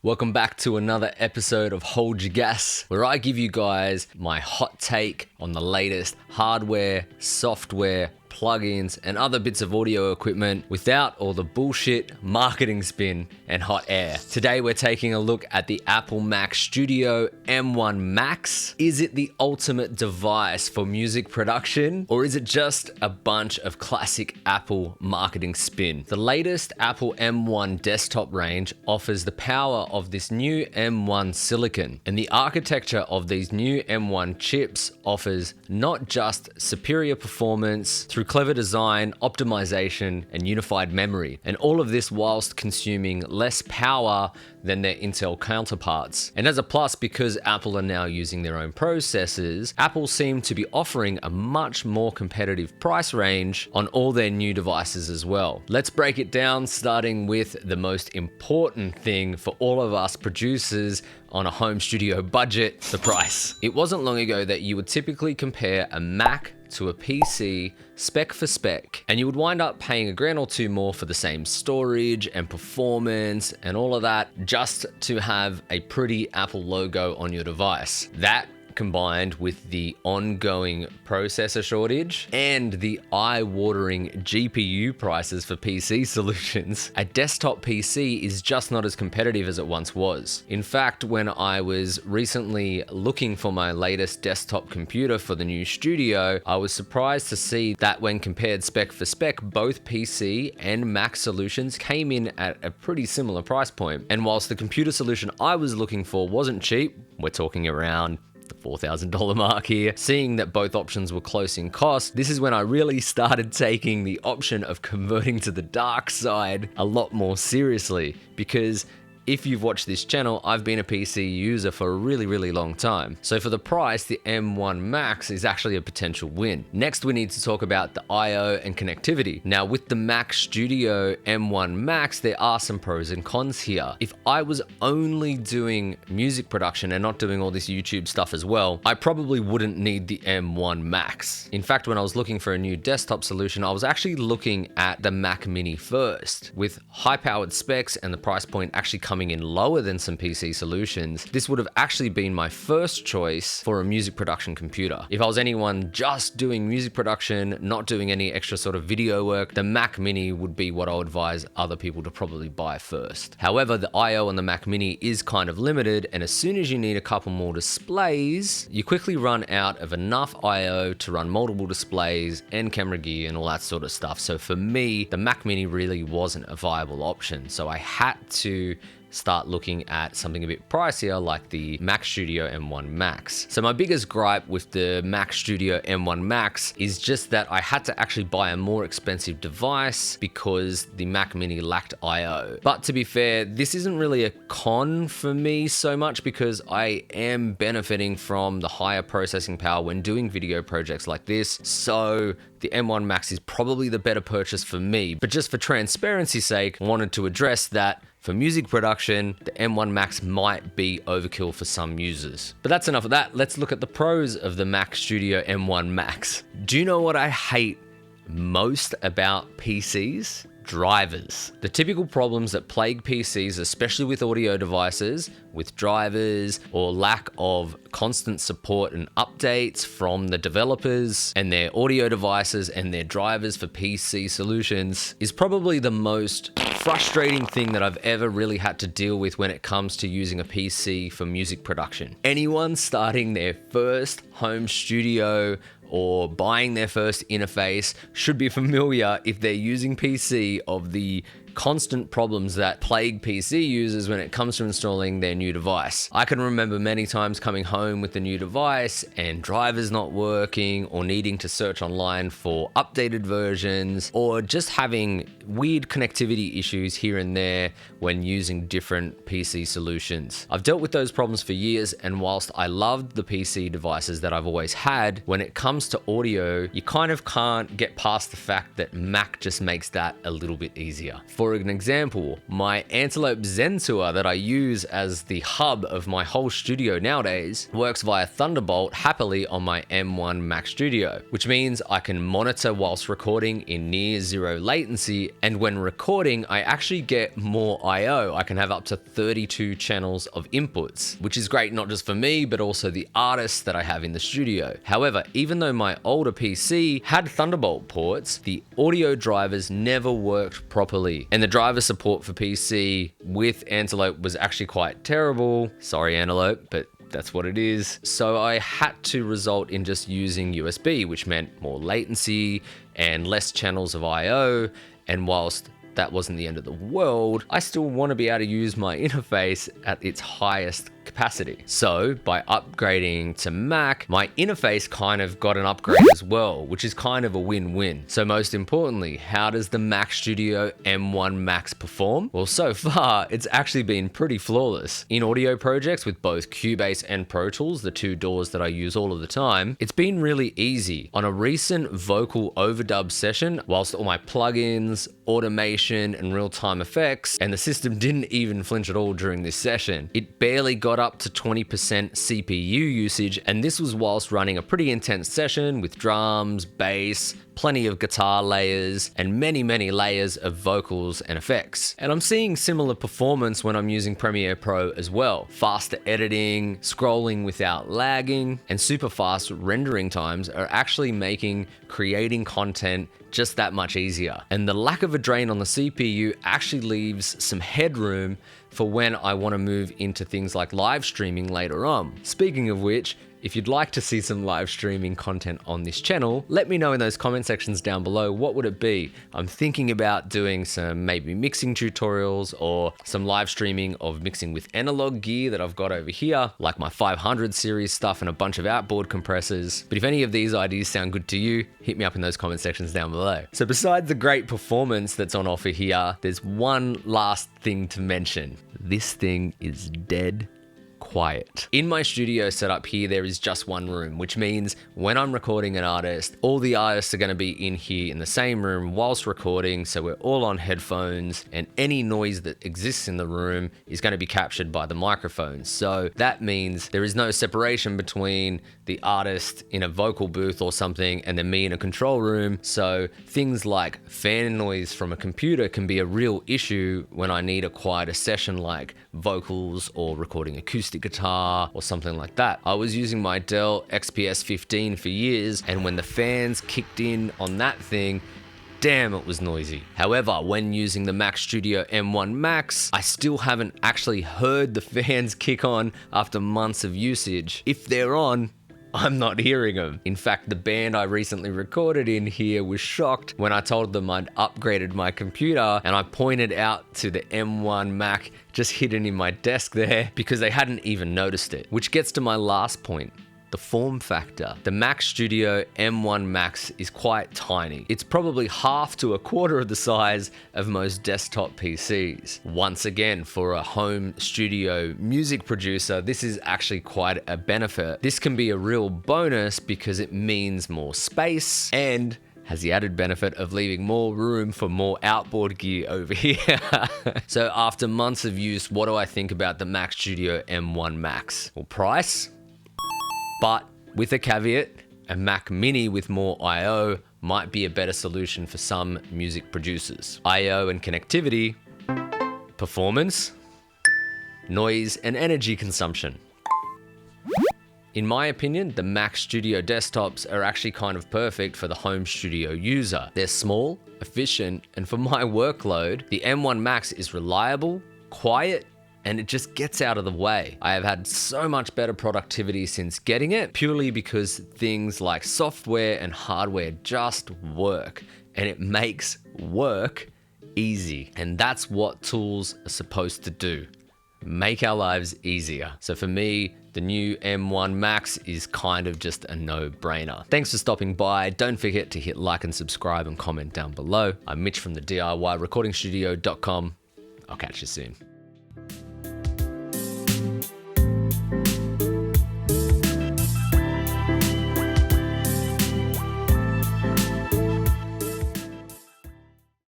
Welcome back to another episode of Hold Ya G.A.S, where I give you guys my hot take on the latest hardware, software, plugins, and other bits of audio equipment without all the bullshit, marketing spin, and hot air. Today we're taking a look at the Apple Mac Studio M1 Max. Is it the ultimate device for music production, or is it just a bunch of classic Apple marketing spin? The latest Apple M1 desktop range offers the power of this new M1 silicon, and the architecture of these new M1 chips offers not just superior performance through clever design, optimization, and unified memory, and all of this whilst consuming less power than their Intel counterparts. And as a plus, because Apple are now using their own processors, Apple seem to be offering a much more competitive price range on all their new devices as well. Let's break it down, starting with the most important thing for all of us producers on a home studio budget, the price. It wasn't long ago that you would typically compare a Mac to a PC spec for spec, and you would wind up paying $1,000 or $2,000 more for the same storage and performance and all of that, just to have a pretty Apple logo on your device. That combined with the ongoing processor shortage and the eye-watering GPU prices for PC solutions, a desktop PC is just not as competitive as it once was. In fact, when I was recently looking for my latest desktop computer for the new studio, I was surprised to see that when compared spec for spec, both PC and Mac solutions came in at a pretty similar price point. And whilst the computer solution I was looking for wasn't cheap, we're talking around the $4,000 mark here. Seeing that both options were close in cost, this is when I really started taking the option of converting to the dark side a lot more seriously, because if you've watched this channel, I've been a PC user for a really long time. So for the price, the M1 Max is actually a potential win. Next, we need to talk about the I/O and connectivity. Now, with the Mac Studio M1 Max, there are some pros and cons here. If I was only doing music production and not doing all this YouTube stuff as well, I probably wouldn't need the M1 Max. In fact, when I was looking for a new desktop solution, I was actually looking at the Mac Mini first. With high-powered specs and the price point actually coming in lower than some PC solutions, this would have actually been my first choice for a music production computer. If I was anyone just doing music production, not doing any extra sort of video work, the Mac Mini would be what I would advise other people to probably buy first. However, the I/O on the Mac Mini is kind of limited, and as soon as you need a couple more displays, you quickly run out of enough I/O to run multiple displays and camera gear and all that sort of stuff. So for me, the Mac Mini really wasn't a viable option. So I had to start looking at something a bit pricier like the Mac Studio M1 Max. So my biggest gripe with the Mac Studio M1 Max is just that I had to actually buy a more expensive device because the Mac Mini lacked I/O. But to be fair, this isn't really a con for me so much, because I am benefiting from the higher processing power when doing video projects like this. So the M1 Max is probably the better purchase for me. But just for transparency's sake, I wanted to address that for music production, the M1 Max might be overkill for some users. But that's enough of that. Let's look at the pros of the Mac Studio M1 Max. Do you know what I hate most about PCs? Drivers. The typical problems that plague PCs, especially with audio devices, with drivers or lack of constant support and updates from the developers and their audio devices and their drivers for PC solutions, is probably the most frustrating thing that I've ever really had to deal with when it comes to using a PC for music production. Anyone starting their first home studio or buying their first interface should be familiar, if they're using PC, of the constant problems that plague PC users when it comes to installing their new device. I can remember many times coming home with the new device and drivers not working, or needing to search online for updated versions, or just having weird connectivity issues here and there when using different PC solutions. I've dealt with those problems for years, and whilst I loved the PC devices that I've always had, when it comes to audio, you kind of can't get past the fact that Mac just makes that a little bit easier. For an example, my Antelope Zen Tour that I use as the hub of my whole studio nowadays works via Thunderbolt happily on my M1 Mac Studio, which means I can monitor whilst recording in near zero latency, and when recording, I actually get more I/O. I can have up to 32 channels of inputs, which is great not just for me, but also the artists that I have in the studio. However, even though my older PC had Thunderbolt ports, the audio drivers never worked properly, and the driver support for PC with Antelope was actually quite terrible. Sorry, Antelope, but that's what it is. So I had to result in just using USB, which meant more latency and less channels of I/O. And whilst that wasn't the end of the world, I still want to be able to use my interface at its highest capacity. So by upgrading to Mac, my interface kind of got an upgrade as well, which is kind of a win-win. So most importantly, how does the Mac Studio M1 Max perform? Well, so far, it's actually been pretty flawless. In audio projects with both Cubase and Pro Tools, the two DAWs that I use all of the time, it's been really easy. On a recent vocal overdub session, whilst all my plugins, automation, and real-time effects, and the system didn't even flinch at all during this session, it barely got up to 20% CPU usage, and this was whilst running a pretty intense session with drums, bass, plenty of guitar layers, and many layers of vocals and effects. And I'm seeing similar performance when I'm using Premiere Pro as well. Faster editing, scrolling without lagging, and super fast rendering times are actually making creating content just that much easier. And the lack of a drain on the CPU actually leaves some headroom for when I want to move into things like live streaming later on. Speaking of which, if you'd like to see some live streaming content on this channel, let me know in those comment sections down below. What would it be? I'm thinking about doing some maybe mixing tutorials or some live streaming of mixing with analog gear that I've got over here, like my 500 series stuff and a bunch of outboard compressors. But if any of these ideas sound good to you, hit me up in those comment sections down below. So besides the great performance that's on offer here, there's one last thing to mention. This thing is dead quiet. In my studio setup here, there is just one room, which means when I'm recording an artist, all the artists are going to be in here in the same room whilst recording, so we're all on headphones, and any noise that exists in the room is going to be captured by the microphone. So that means there is no separation between the artist in a vocal booth or something and then me in a control room. So things like fan noise from a computer can be a real issue when I need a quieter session like vocals or recording acoustic guitar or something like that. I was using my Dell XPS 15 for years, and when the fans kicked in on that thing, damn, it was noisy. However, when using the Mac Studio M1 Max, I still haven't actually heard the fans kick on after months of usage. If they're on, I'm not hearing them. In fact, the band I recently recorded in here was shocked when I told them I'd upgraded my computer, and I pointed out to the M1 Mac just hidden in my desk there because they hadn't even noticed it. Which gets to my last point. The form factor. The Mac Studio M1 Max is quite tiny. It's probably half to a quarter of the size of most desktop PCs. Once again, for a home studio music producer, this is actually quite a benefit. This can be a real bonus because it means more space and has the added benefit of leaving more room for more outboard gear over here. So after months of use, what do I think about the Mac Studio M1 Max? Well, price? But with a caveat, a Mac Mini with more I/O might be a better solution for some music producers. I/O and connectivity, performance, noise and energy consumption. In my opinion, the Mac Studio desktops are actually kind of perfect for the home studio user. They're small, efficient, and for my workload, the M1 Max is reliable, quiet, and it just gets out of the way. I have had so much better productivity since getting it, purely because things like software and hardware just work, and it makes work easy. And that's what tools are supposed to do. Make our lives easier. So for me, the new M1 Max is kind of just a no-brainer. Thanks for stopping by. Don't forget to hit like and subscribe and comment down below. I'm Mitch from the DIYRecordingstudio.com. I'll catch you soon.